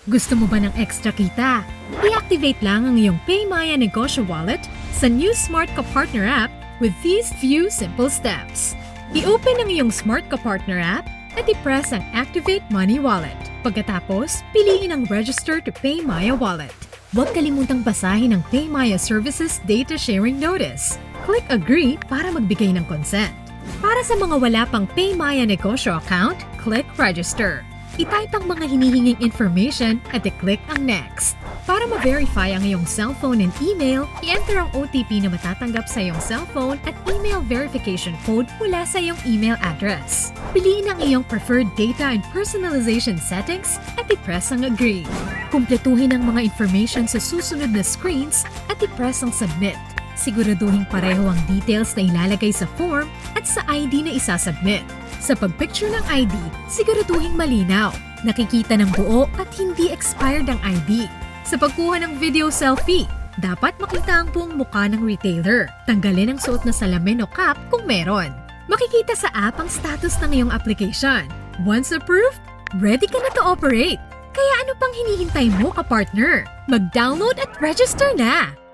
Gusto mo ba ng extra kita? I-activate lang ang iyong PayMaya Negosyo Wallet sa new Smart Ka-Partner app with these few simple steps. I-open ang iyong Smart Ka-Partner app at i-press ang Activate Money Wallet. Pagkatapos, piliin ang Register to PayMaya Wallet. Huwag kalimutang basahin ang PayMaya Services Data Sharing Notice. Click Agree para magbigay ng consent. Para sa mga wala pang PayMaya Negosyo account, click Register. I-type ang mga hinihinging information at i-click ang Next. Para ma-verify ang iyong cellphone and email, i-enter ang OTP na matatanggap sa iyong cellphone at email verification code mula sa iyong email address. Piliin ang iyong preferred data and personalization settings at i-press ang Agree. Kumpletuhin ang mga information sa susunod na screens at i-press ang Submit. Siguraduhin pareho ang details na ilalagay sa form at sa ID na isasubmit. Sa pagpicture ng ID, siguraduhin malinaw, nakikita ng buo at hindi expired ang ID. Sa pagkuha ng video selfie, dapat makita ang buong mukha ng retailer. Tanggalin ang suot na salamin o cap kung meron. Makikita sa app ang status ng iyong application. Once approved, ready ka na to operate. Kaya ano pang hinihintay mo, ka-partner? Mag-download at register na!